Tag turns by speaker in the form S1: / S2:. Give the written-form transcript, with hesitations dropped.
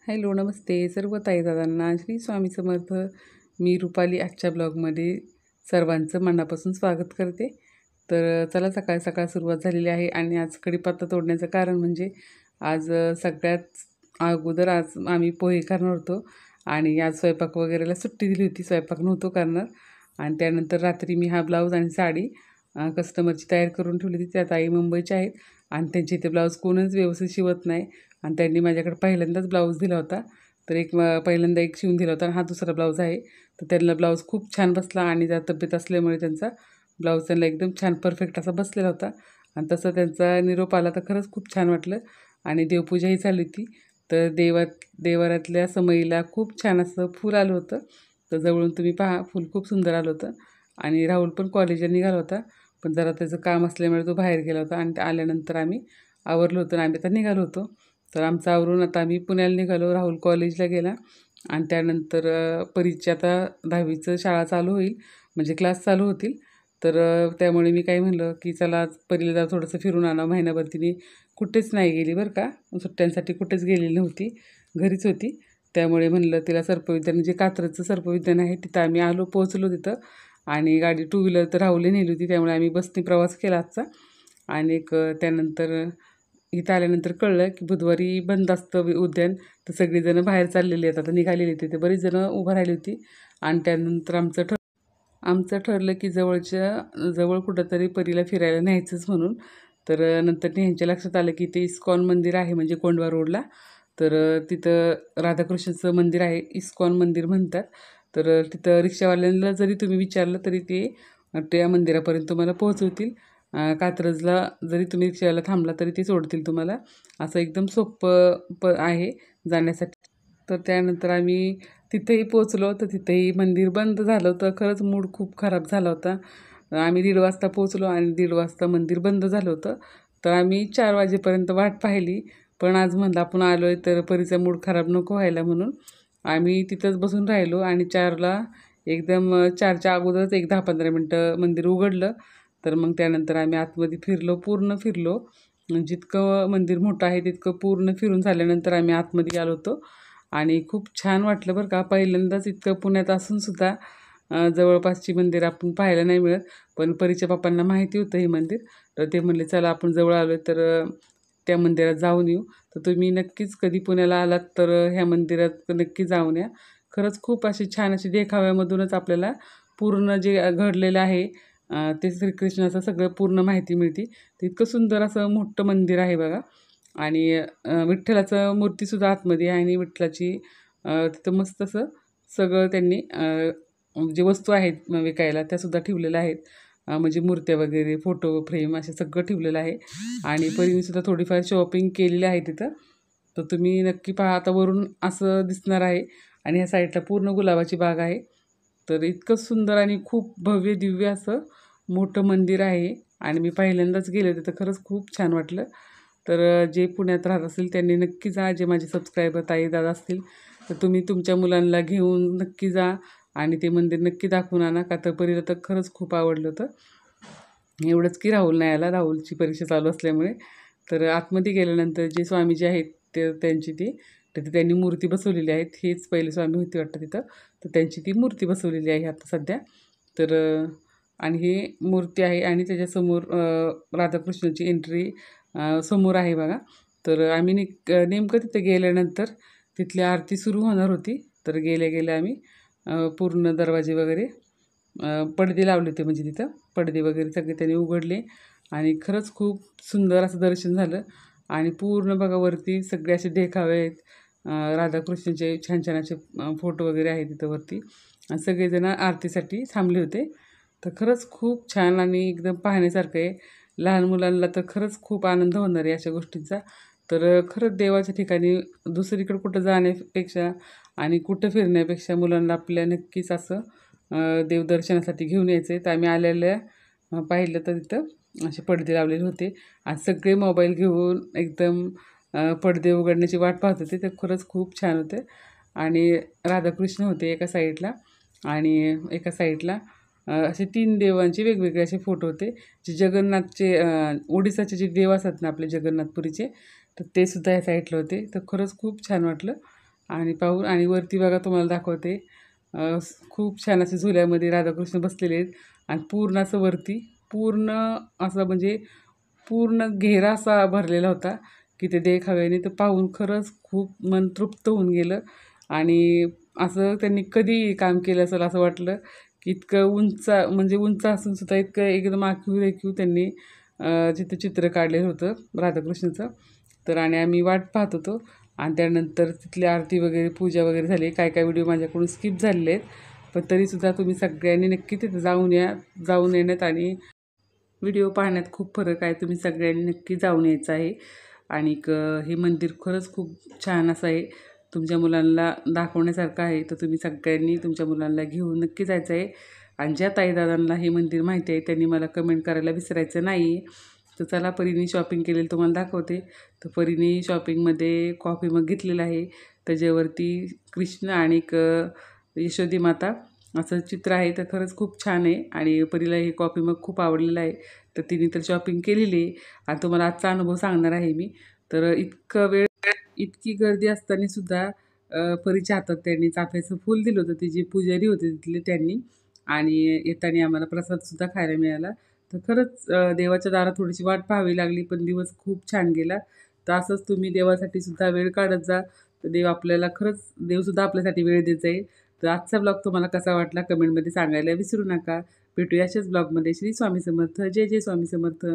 S1: Hello नमस्ते सर्व ताई दादांना श्री स्वामी समर्थ. मी रुपाली आजच्या ब्लॉगमध्ये सर्वांचं मनापासून स्वागत करते. तर चला सकाळ सकाळ सुरुवात झालेली आहे आणि आज कढीपत्ता तोडण्याचं कारण म्हणजे आज सगळ्यात अगोदर आज आम्ही पोहे करणार होतो आणि आज स्वयंपाक वगैरेला सुट्टी दिली होती, स्वयंपाक नव्हतो करणार. आणि त्यानंतर रात्री मी हा ब्लाऊज आणि साडी कस्टमरची तयार करून ठेवली होती. त्या ताई मुंबईच्या आहेत आणि त्यांचे इथे ब्लाऊज कोणच व्यवस्थित शिवत नाही आणि त्यांनी माझ्याकडे पहिल्यांदाच ब्लाऊज दिला होता. तर पहिल्यांदा एक शिवून दिला होता आणि हा दुसरा ब्लाऊज आहे. तर त्यांना ब्लाऊज खूप छान बसला आणि त्या तब्येत असल्यामुळे त्यांचा ब्लाऊज त्यांना एकदम छान परफेक्ट असा बसलेला होता. आणि तसं त्यांचा निरोप आला तर खरंच खूप छान वाटलं. आणि देवपूजाही चालू होती. तर देवारातल्या समईला खूप छान असं फूल आलं होतं. तर जवळून तुम्ही पहा, फूल खूप सुंदर आलं होतं. आणि राहुल पण कॉलेजला निघाला होता, पण जरा त्याचं काम असल्यामुळे तो बाहेर गेला होता. आणि आल्यानंतर आम्ही आवरलो होतो आणि आम्ही आता निघालो होतो. तर आमचं आवरून आता आम्ही पुण्याला निघालो. राहुल कॉलेजला गेला आणि त्यानंतर परीची आता 10वीचं शाळा चालू होईल, म्हणजे क्लास चालू होतील. तर त्यामुळे मी काय म्हणलं की चला आज परीला जरा थोडंसं फिरून आणावं. महिनाभर तिने कुठेच नाही गेली बरं का, सुट्ट्यांसाठी कुठेच गेलेली नव्हती, घरीच होती. त्यामुळे म्हणलं तिला सर्पविद्यान, जे कात्रजचं सर्पविद्यान आहे तिथं आम्ही पोहोचलो तिथं. आणि गाडी टू व्हीलर तर राहुलने नेली होती, त्यामुळे आम्ही बसने प्रवास केला आजचा. आणि त्यानंतर इथं आल्यानंतर कळलं की बुधवारी बंद असतं उद्यान. तर सगळीजणं बाहेर चाललेली आहेत, आता निघालेली तिथे बरीच जणं उभं राहिली होती. आणि त्यानंतर आमचं ठरलं की जवळ कुठंतरी परीला फिरायला न्यायचंच म्हणून. तर नंतर ह्यांच्या लक्षात आलं की ते इस्कॉन मंदिर आहे, म्हणजे कोंडवा रोडला. तर तिथं राधाकृष्णाचं मंदिर आहे, इस्कॉन मंदिर म्हणतात. तर तिथं रिक्षावाल्यांना जरी तुम्ही विचारलं तरी ते त्या मंदिरापर्यंत तुम्हाला पोहोचवतील. कात्रजला जरी तुम्ही रिक्षाला थांबला तरी ते सोडतील तुम्हाला. असं एकदम सोपं आहे जाण्यासाठी. तर त्यानंतर आम्ही तिथेही पोचलो, तर तिथेही मंदिर बंद झालं होतं. खरंच मूड खूप खराब झाला होता. आम्ही 1:30 वाजता पोचलो आणि 1:30 वाजता मंदिर बंद झालं होतं. तर आम्ही 4 वाजेपर्यंत वाट पाहिली. पण आज म्हणलं आपण आलो आहे तर परीचा मूड खराब नको व्हायला म्हणून आम्ही तिथंच बसून राहिलो. आणि 4ला एकदम 4च्या अगोदरच एक 10-15 मिनटं मंदिर उघडलं. तर मग त्यानंतर आम्ही आतमध्ये पूर्ण फिरलो. जितकं मंदिर मोठं आहे तितकं पूर्ण फिरून झाल्यानंतर आम्ही आतमध्ये आलो होतो. आणि खूप छान वाटलं बरं का. पहिल्यांदाच इतकं पुण्यात असूनसुद्धा जवळपासची मंदिर आपण पाहायला नाही मिळत. पण परीच्या पप्पांना माहिती होतं हे मंदिर. तर ते म्हणले चला आपण जवळ आलो आहे तर त्या मंदिरात जाऊन येऊ. तर तुम्ही नक्कीच कधी पुण्याला आलात तर ह्या मंदिरात नक्की जाऊन या. खरंच खूप अशी छान अशी देखाव्यामधूनच आपल्याला पूर्ण जे घडलेलं आहे ते श्रीकृष्णाचं सगळं पूर्ण माहिती मिळते. तर इतकं सुंदर असं मोठं मंदिर आहे बघा. आणि विठ्ठलाचं मूर्तीसुद्धा आतमध्ये आहे आणि विठ्ठलाची तिथं मस्त असं सगळं त्यांनी जे वस्तू आहेत विकायला त्यासुद्धा ठेवलेल्या आहेत. म्हणजे मूर्त्या वगैरे, फोटो फ्रेम असे सगळं ठेवलेलं आहे. आणि परीनेसुद्धा थोडीफार शॉपिंग केलेली आहे तिथं. तर तुम्ही नक्की पहा. आता वरून असं दिसणार आहे आणि ह्या साईडला पूर्ण गुलाबाची बाग आहे. तर इतकं सुंदर आणि खूप भव्य दिव्य असं मोठं मंदिर आहे. आणि मी पहिल्यांदाच गेले होते तर खरंच खूप छान वाटलं. तर जे पुण्यात राहत असतील त्यांनी नक्की जा. जे माझे सबस्क्रायबर ताई दादा असतील तर तुम्ही तुमच्या मुलांना घेऊन नक्की जा आणि ते मंदिर नक्की दाखवून आणा. का तर परीला तर खरंच खूप आवडलं होतं. एवढंच की राहुल नाही आला, राहुलची परीक्षा चालू असल्यामुळे. तर आतमध्ये गेल्यानंतर जे स्वामीजी आहेत ते त्यांची तिथे त्यांनी मूर्ती बसवलेली आहेत. हेच पहिले स्वामी होते वाटतं तिथं. तर त्यांची ती मूर्ती बसवलेली आहे आता सध्या. तर आणि ही मूर्ती आहे आणि त्याच्यासमोर राधाकृष्णाची एंट्री समोर आहे बघा. तर आम्ही नेमकं तिथे गेल्यानंतर तिथली आरती सुरू होणार होती. तर गेल्या आम्ही पूर्ण दरवाजे वगैरे पडदे लावले होते, म्हणजे तिथं पडदे वगैरे सगळे त्यांनी उघडले. आणि खरंच खूप सुंदर असं दर्शन झालं. आणि पूर्ण बघा वरती सगळे असे देखावे आहेत. राधाकृष्णाचे छान छान असे फोटो वगैरे आहेत तिथं वरती. आणि सगळेजण आरतीसाठी थांबले होते. तर खरंच खूप छान आणि एकदम पाहण्यासारखं आहे. लहान मुलांना तर खरंच खूप आनंद होणार आहे अशा गोष्टींचा. तर खरंच देवाच्या ठिकाणी दुसरीकडे कुठं जाण्यापेक्षा आणि कुठं फिरण्यापेक्षा मुलांना आपल्या नक्कीच असं देवदर्शनासाठी घेऊन यायचं आहे. तर आम्ही पाहिलं तर तिथं असे पडदे लावलेले होते आणि सगळे मोबाईल घेऊन एकदम पडदे उघडण्याची वाट पाहत होते. ते खरंच खूप छान होते. आणि राधाकृष्ण होते एका साईडला आणि एका साईडला असे 3 देवांचे वेगवेगळे असे फोटो होते. जे जगन्नाथचे ओडिसाचे जे देव असतात ना आपले जगन्नाथपुरीचे, तर ते सुद्धा या साईडला होते. तर खरंच खूप छान वाटलं. आणि पाहून आणि वरती बघा तुम्हाला दाखवते खूप छान असे झुल्यामध्ये राधाकृष्ण बसलेले आहेत आणि पूर्ण असं वरती पूर्ण असं म्हणजे पूर्ण घेरा असा भरलेला होता की ते देखाव्याने तर पाहून खरंच खूप मन तृप्त होऊन गेलं. आणि असं त्यांनी कधी काम केलं असेल असं वाटलं की इतकं उंच म्हणजे उंच असून सुद्धा इतकं एकदम आखीव रेखीव त्यांनी जिथं चित्र काढलेलं होतं राधाकृष्णाचं. तर आणि आम्ही वाट पाहत होतो आणि त्यानंतर तिथली आरती वगैरे पूजा वगैरे झाली. काय काय व्हिडिओ माझ्याकडून स्किप झालेले आहेत, पण तरीसुद्धा तुम्ही सगळ्यांनी नक्की तिथं जाऊन या. जाऊन येण्यात आणि व्हिडिओ पाहण्यात खूप फरक आहे. तुम्ही सगळ्यांनी नक्की जाऊन यायचं आहे. आणि हे मंदिर खरंच खूप छान असं आहे. तुमच्या मुलांना दाखवण्यासारखं आहे. तर तुम्ही सगळ्यांनी तुमच्या मुलांना घेऊन नक्की जायचं आहे. आणि ज्या ताईदादांना हे मंदिर माहिती आहे त्यांनी मला कमेंट करायला विसरायचं नाही. तर चला परीने शॉपिंग केलेलं तुम्हाला दाखवते. तर परीने शॉपिंगमध्ये कॉफी मग घेतलेला आहे. त्याच्यावरती कृष्ण आणि यशोदी माता असं चित्र आहे. तर खरंच खूप छान आहे आणि परीला हे कॉफी मग खूप आवडलेलं आहे. तर तिने तर शॉपिंग केलेली आहे आणि तुम्हाला आजचा अनुभव सांगणार आहे मी. तर इतकी गर्दी असताना सुद्धा परीच्या हातात त्यांनी चाफ्याचं फूल दिलं होतं. ते जे पुजारी होते तिथले त्यांनी. आणि येताना आम्हाला प्रसादसुद्धा खायला मिळाला. तर खरंच देवाच्या दारात थोडीशी वाट पाहावी लागली, पण दिवस खूप छान गेला. तर असंच तुम्ही देवासाठी सुद्धा वेळ काढत जा. तर देवसुद्धा आपल्यासाठी वेळ देत जाईल. तर आजचा ब्लॉग तुम्हाला कसा वाटला कमेंटमध्ये सांगायला विसरू नका. भेटूया अशाच ब्लॉगमध्ये. श्री स्वामी समर्थ. जय जय स्वामी समर्थ.